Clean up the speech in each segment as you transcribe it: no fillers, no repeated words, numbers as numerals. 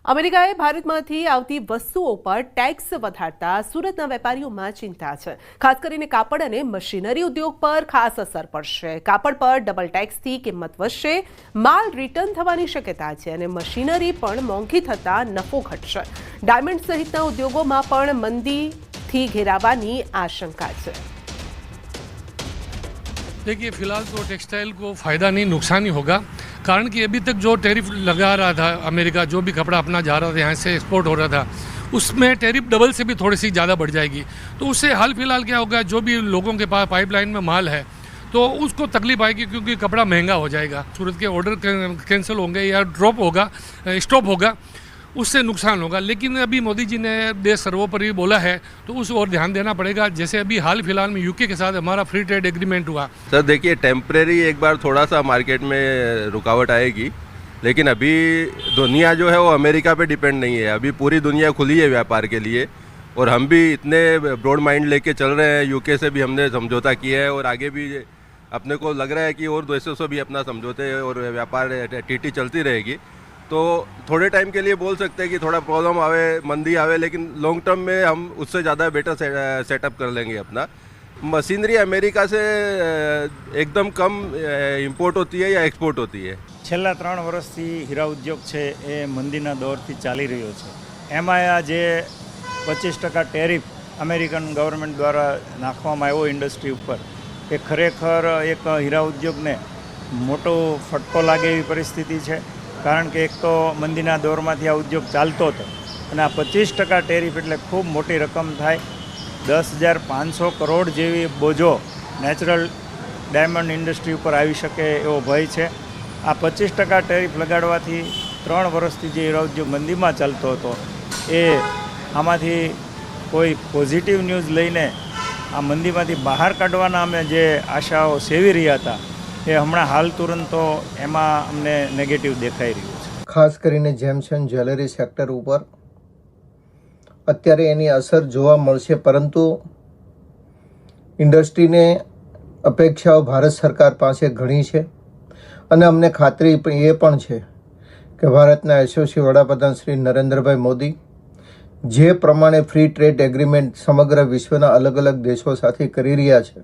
અમેરિકાએ ભારતમાંથી આવતી વસ્તુઓ પર ટેક્સ વધારતા સુરતના વેપારીઓમાં ચિંતા છે। ખાસ કરીને કાપડ અને મશીનરી ઉદ્યોગ પર ખાસ અસર પડશે। કાપડ પર ડબલ ટેક્સથી કિંમત વધશે, માલ રિટર્ન થવાની શક્યતા છે અને મશીનરી પણ મોંઘી થતા નફો ઘટશે। ડાયમંડ સહિતના ઉદ્યોગોમાં પણ મંદીથી ઘેરાવાની આશંકા છે। देखिए, फिलहाल तो टेक्सटाइल को फ़ायदा नहीं नुकसान ही होगा, कारण कि अभी तक जो टैरिफ लगा रहा था अमेरिका, जो भी कपड़ा अपना जा रहा था यहाँ से एक्सपोर्ट हो रहा था, उसमें टैरिफ डबल से भी थोड़ी सी ज़्यादा बढ़ जाएगी। तो उससे हाल फिलहाल क्या होगा, जो भी लोगों के पास पाइपलाइन में माल है तो उसको तकलीफ आएगी, क्योंकि कपड़ा महंगा हो जाएगा। सूरत के ऑर्डर कैंसिल होंगे या ड्रॉप होगा, स्टॉप होगा, उससे नुकसान होगा। लेकिन अभी मोदी जी ने देश सर्वोपरि बोला है तो उस ओर ध्यान देना पड़ेगा। जैसे अभी हाल फिलहाल में यूके के साथ हमारा फ्री ट्रेड एग्रीमेंट हुआ। सर देखिए, टेम्परेरी एक बार थोड़ा सा मार्केट में रुकावट आएगी, लेकिन अभी दुनिया जो है वो अमेरिका पे डिपेंड नहीं है। अभी पूरी दुनिया खुली है व्यापार के लिए, और हम भी इतने ब्रॉड माइंड लेके चल रहे हैं। यूके से भी हमने समझौता किया है और आगे भी अपने को लग रहा है कि और देशों से भी अपना समझौते और व्यापार टीटी चलती रहेगी। तो थोड़े टाइम के लिए बोल सकते हैं कि थोड़ा प्रॉब्लम आवे, मंदी आवे, लेकिन लॉन्ग टर्म में हम उससे ज़्यादा बेटर सेटअप कर लेंगे अपना। मशीनरी अमेरिका से एकदम कम इम्पोर्ट होती है या एक्सपोर्ट होती है? છેલ્લા 3 વર્ષથી હીરા ઉદ્યોગ છે એ મંદીના દોરથી ચાલી રહ્યો છે। એમાં આ જે 25% ટેરિફ અમેરિકન ગવર્મેન્ટ દ્વારા નાખવામાં આવ્યો ઇન્ડસ્ટ્રી ઉપર, એ ખરેખર એક હીરા ઉદ્યોગને મોટો ફટકો લાગે એવી પરિસ્થિતિ છે। કારણ કે એક તો મંદીના દોરમાંથી આ ઉદ્યોગ ચાલતો હતો અને આ 25% ટેરિફ એટલે ખૂબ મોટી રકમ થાય। 10,500 કરોડ જેવી બોજો નેચરલ ડાયમંડ ઇન્ડસ્ટ્રી ઉપર આવી શકે એવો ભય છે। આ 25% ટેરિફ લગાડવાથી 3 વર્ષથી જે હીરા ઉદ્યોગ મંદીમાં ચાલતો હતો એ આમાંથી કોઈ પોઝિટિવ ન્યૂઝ લઈને આ મંદીમાંથી બહાર કાઢવાના અમે જે આશાઓ સેવી રહ્યા હતા એ હમણાં હાલ તુરંત તો એમાં અમને નેગેટિવ દેખાઈ રહ્યું છે। ખાસ કરીને જેમ્સ એન્ડ જ્વેલરી સેક્ટર ઉપર અત્યારે એની અસર જોવા મળશે, પરંતુ ઇન્ડસ્ટ્રીને અપેક્ષાઓ ભારત સરકાર પાસે ઘણી છે અને અમને ખાતરી એ પણ છે કે ભારતના યશસ્વી વડાપ્રધાન શ્રી નરેન્દ્રભાઈ મોદી જે પ્રમાણે ફ્રી ટ્રેડ એગ્રીમેન્ટ સમગ્ર વિશ્વના અલગ અલગ દેશો સાથે કરી રહ્યા છે,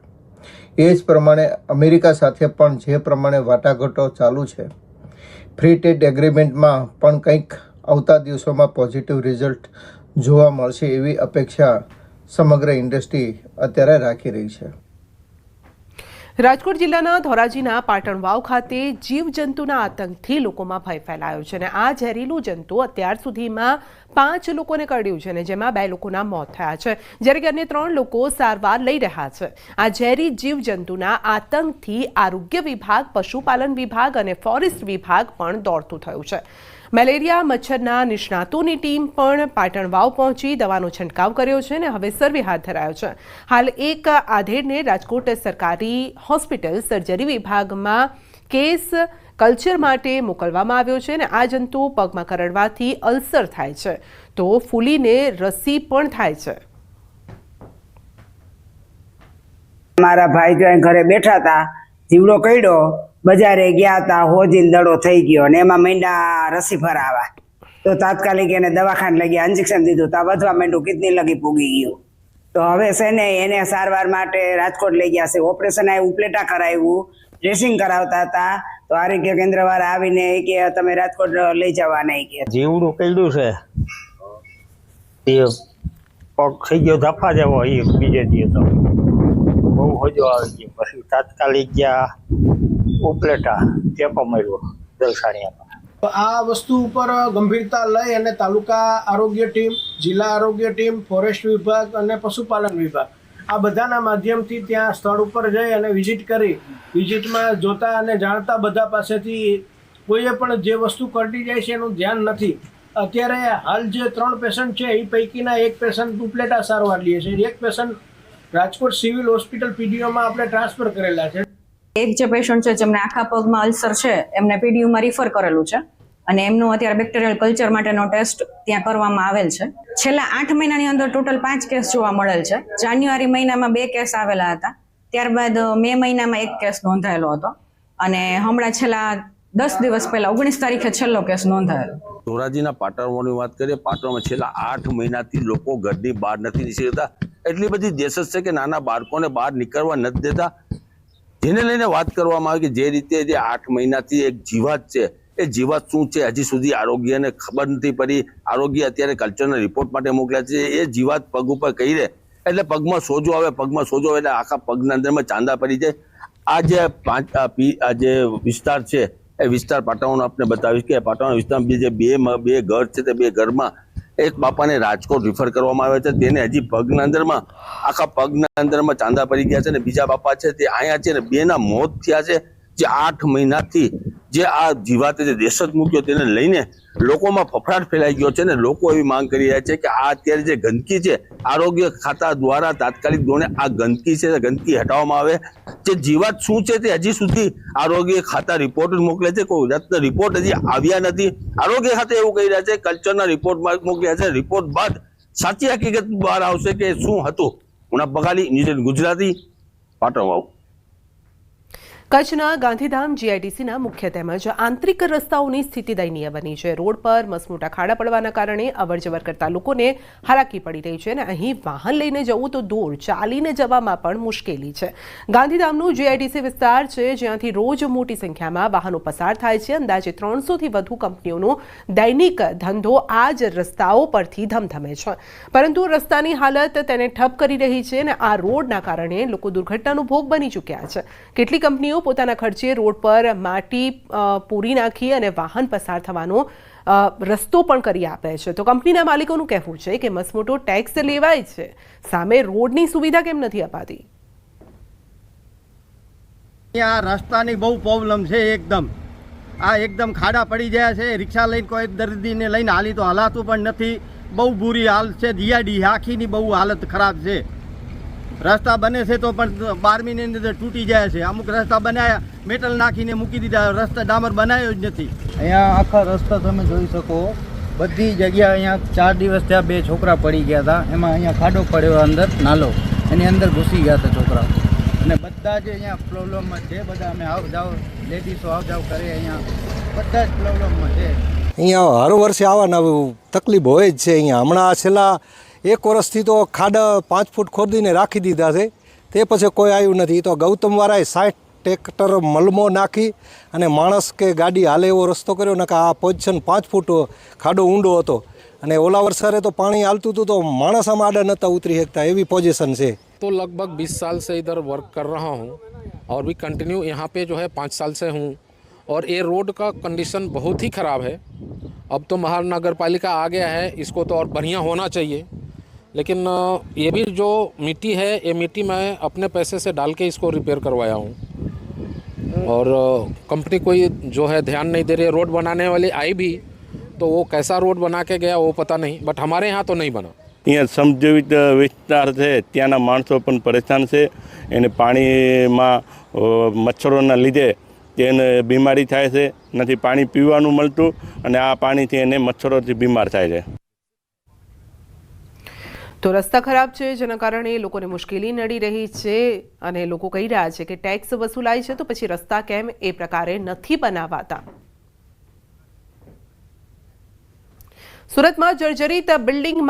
એ જ પ્રમાણે અમેરિકા સાથે પણ જે પ્રમાણે વાટાઘાટો ચાલુ છે, ફ્રી ટ્રેડ એગ્રીમેન્ટમાં પણ કંઈક આવતા દિવસોમાં પોઝિટિવ રિઝલ્ટ જોવા મળશે એવી અપેક્ષા સમગ્ર ઇન્ડસ્ટ્રી અત્યારે રાખી રહી છે। રાજકોટ જિલ્લાના ધોરાજીના પાટણ વાવ ખાતે જીવજંતુના આતંકથી લોકોમાં ભય ફેલાયો છે અને આ ઝેરીલું જંતુ અત્યાર સુધીમાં 5 લોકોને કરડ્યું છે અને જેમાં 2 લોકોના મોત થયા છે, જ્યારે કે અન્ય 3 લોકો સારવાર લઈ રહ્યા છે। આ ઝેરી જીવજંતુના આતંકથી આરોગ્ય વિભાગ, પશુપાલન વિભાગ અને ફોરેસ્ટ વિભાગ પણ દોડતું થયું છે। મેલેરિયા મચ્છરના નિષ્ણાતોની ટીમ પણ પાટણ વાવ પહોંચી દવાનો છંટકાવ કર્યો છે અને હવે સર્વે હાથ ધરાયો છે। હાલ એક આધેડને રાજકોટ સરકારી હોસ્પિટલ સર્જરી વિભાગમાં કેસ કલ્ચર માટે મોકલવામાં આવ્યો છે અને આ જંતુ પગમાં કરડવાથી અલ્સર થાય છે તો ફૂલીને રસી પણ થાય છે। મારા ભાઈ જો ઘરે બેઠા હતા, જીવડો કઈડો, બજારે ગયા હતા, હોજીન દડો થઈ ગયો અને એમાં મહિના રસી ભરાવા, તો તાત્કાલિક એને દવાખાને લઈ ગયા, ઇન્જેક્શન દીધું, તો વધવા માંડ્યું, કિડની લગી પૂગી ગયું। તો હવે છે ને એને સારવાર માટે રાજકોટ લઈ ગયા છે। ઓપરેશન આવ્યું, ઉપલેટા કરાવ્યું, ડ્રેસિંગ કરાવતા હતા, તો આરોગ્ય કેન્દ્ર વાળા આવીને કે તમે રાજકોટ લઈ જવાના કે જીવડું કઈડું છે, એ પગ થઈ ગયો ધફા જેવો, એ બીજે દિવસ બહુ હોજો આવી ગયો, પછી તાત્કાલિક ગયા ઉપલેટા, ચેપો મળ્યો દલસાણીયામાં। આ વસ્તુ ઉપર ગંભીરતા લઈ અને તાલુકા આરોગ્ય ટીમ, જિલ્લા આરોગ્ય ટીમ, ફોરેસ્ટ વિભાગ અને પશુપાલન વિભાગ આ બધાના માધ્યમથી ત્યાં સ્થળ ઉપર જઈ અને વિઝિટ કરી, વિઝિટમાં જોતા અને જાણતા બધા પાસેથી કોઈએ પણ જે વસ્તુ કરતી જાય છે એનું ધ્યાન નથી। અત્યારે હાલ જે 3 પેશન્ટ છે એ પૈકીના 1 પેશન્ટ ઉપલેટા સારવાર લે છે, 1 પેશન્ટ રાજકોટ સિવિલ હોસ્પિટલ પીડીયુમાં આપણે ટ્રાન્સફર કરેલા છે। એક જે પેશન્ટ છે જેમને આખા પગમાં અલ્સર છે એમને પીડીયુમાં રિફર કરેલું છે અને એમનું અત્યારે બેક્ટેરિયલ કલ્ચર માટેનો ટેસ્ટ ત્યાં કરવામાં આવેલ છે। છેલ્લા 8 મહિનાની અંદર ટોટલ 5 કેસ જોવા મળેલ છે। જાન્યુઆરી મહિનામાં 2 કેસ આવેલા હતા, ત્યારબાદ મે મહિનામાં 1 કેસ નોંધાયેલો હતો અને હમણાં છેલ્લા 10 દિવસ પહેલા 19 તારીખે છેલ્લો કેસ નોંધાયેલો. ધોરાજીના પાટણની વાત કરીએ, પાટણમાં છેલ્લા 8 મહિનાથી લોકો ઘરની બહાર નથી નીકળી શકતા. એટલી બધી દહેશત છે કે નાના બાળકોને બહાર નીકળવા નથી દેતા. જેને લઈને વાત કરવામાં આવે કે જે રીતે જે 8 મહિનાથી એક જીવાત છે, એ જીવાત શું છે હજી સુધી આરોગ્યને ખબર નથી પડી. આરોગ્ય અત્યારે કલ્ચરના રિપોર્ટ માટે મોકલ્યા છે. એ જીવાત પગ ઉપર કહી રહે એટલે પગમાં સોજો આવે, પગમાં સોજો આવે એટલે આખા પગના અંદરમાં ચાંદા પડી જાય. આ જે વિસ્તાર છે એ વિસ્તાર પાટણ આપણે બતાવીશ કે પાટણ વિસ્તારમાં જે બે ઘર છે તે બે ઘરમાં એક બાપાને રાજકોટ રિફર કરવામાં આવે છે. તેને હજી પગના અંદરમાં આખા પગના અંદરમાં ચાંદા પડી ગયા છે અને બીજા બાપા છે તે અહીંયા છે ને બેના મોત થયા છે. જે 8 મહિનાથી જે આ જીવાતે જે દહેશત મૂક્યો તેને લઈને લોકોમાં ફફડાટ ફેલાઈ ગયો છે ને લોકો એવી માંગ કરી રહ્યા છે કે આ અત્યારે જે ગંદકી છે આરોગ્ય ખાતા દ્વારા તાત્કાલિક ધોરણે આ ગંદકી છે ગંદકી હટાવવામાં આવે. જે જીવાત શું છે તે હજી સુધી આરોગ્ય ખાતા રિપોર્ટ મોકલે છે, કોઈ જાતનો રિપોર્ટ હજી આવ્યા નથી. આરોગ્ય ખાતે એવું કહી રહ્યા છે કલ્ચરના રિપોર્ટ મોકલ્યા છે, રિપોર્ટ બાદ સાચી હકીકત બહાર આવશે કે શું હતું. ઉના બગાલી, ન્યૂઝ ગુજરાતી, પાટણ વાવ. કચ્છના ગાંધીધામ જીઆઈડીસીના મુખ્ય તેમજ આંતરિક રસ્તાઓની સ્થિતિ દયનીય બની છે. રોડ પર મસમોટા ખાડા પડવાના કારણે અવરજવર કરતા લોકોને હાલાકી પડી રહી છે અને અહીં વાહન લઈને જવું તો દૂર, ચાલીને જવામાં પણ મુશ્કેલી છે. ગાંધીધામનું જીઆઈડીસી વિસ્તાર છે જ્યાંથી રોજ મોટી સંખ્યામાં વાહનો પસાર થાય છે. અંદાજે 300થી વધુ કંપનીઓનો દૈનિક ધંધો આ જ રસ્તાઓ પરથી ધમધમે છે, પરંતુ રસ્તાની હાલત તેને ઠપ કરી રહી છે અને આ રોડના કારણે લોકો દુર્ઘટનાનો ભોગ બની ચૂક્યા છે. કેટલીક કંપનીઓ પોતાના ખર્ચે રોડ પર માટી પૂરી નાખી અને વાહન પસાર થવાનો રસ્તો પણ કરી આપે છે. તો કંપનીના માલિકોનું કહેવું છે કે મસમોટો ટેક્સ લેવાય છે, સામે રોડની સુવિધા કેમ નથી અપાતી? અહીંયા રસ્તાની બહુ પ્રોબ્લેમ છે. એકદમ ખાડા પડી ગયા છે. રિક્ષા લઈને કોઈ દર્દીને લઈને હાલી તો હલાતું પણ નથી. બહુ બુરી હાલત છે. જીઆઈડી આખીની બહુ હાલત ખરાબ છે. રસ્તા બને છે તો પણ 12 મહિનાની અંદર તૂટી જાય છે. અમુક રસ્તા બનાવ્યા, મેટલ નાખીને મૂકી દીધા, રસ્તા ડામર બનાવ્યો જ નથી. અહીંયા આખા રસ્તા તમે જોઈ શકો, બધી જગ્યા અહીંયા 4 દિવસ ત્યાં 2 છોકરા પડી ગયા હતા. એમાં અહીંયા ખાડો પડ્યો અંદર નાલો, એની અંદર ઘૂસી ગયા હતા છોકરાઓ. અને બધા જ અહીંયા પ્રોબ્લેમમાં છે. બધા અમે આવ જાવ લેડીઝો આવ જાવ કરે, અહીંયા બધા જ પ્રોબ્લેમમાં છે. અહીંયા હર વર્ષે આવા તકલીફ હોય જ છે. અહીંયા હમણાં છેલ્લા 1 વર્ષથી તો ખાડા 5 ફૂટ ખોદીને રાખી દીધા છે, તે પછી કોઈ આવ્યું નથી. તો ગૌતમવાળાએ 60 ટ્રેક્ટર મલમો નાખી અને માણસ કે ગાડી હાલે એવો રસ્તો કર્યો ને કે આ પોઝિશન 5 ફૂટ ખાડો ઊંડો હતો અને ઓલા વર્ષે તો પાણી હાલતું હતું તો માણસ આમાં આડા નહોતા ઉતરી શકતા, એવી પોઝિશન છે. तो लगभग 20 साल से इधर वर्क कर रहा हूँ और भी कंटिन्यू यहाँ पे जो है 5 साल से हूँ और ये रोड का कंडीशन बहुत ही ख़राब है. अब तो महानगर पालिका आ गया है, इसको तो और बढ़िया होना चाहिए, लेकिन ये भी जो मिट्टी है ये मिट्टी मैं अपने पैसे से डाल के इसको रिपेयर करवाया हूँ और कंपनी कोई जो है ध्यान नहीं दे रही है. रोड बनाने वाली आई भी तो वो कैसा रोड बना के गया वो पता नहीं, बट हमारे यहाँ तो नहीं बना. અહીંયા સમજવિત વિસ્તાર છે, ત્યાંના માણસો પણ પરેશાન છે. એને પાણીમાં મચ્છરોના લીધે તેને બીમારી થાય છે, નથી પાણી પીવાનું મળતું અને આ પાણીથી એને મચ્છરોથી બીમાર થાય છે. તો રસ્તા ખરાબ છે જેના કારણે લોકોને મુશ્કેલી નડી રહી છે અને લોકો કહી રહ્યા છે કે ટેક્સ વસૂલાય છે તો પછી રસ્તા કેમ એ પ્રકારે નથી બનાવાતા. સુરતમાં જર્જરિત બિલ્ડિંગમાં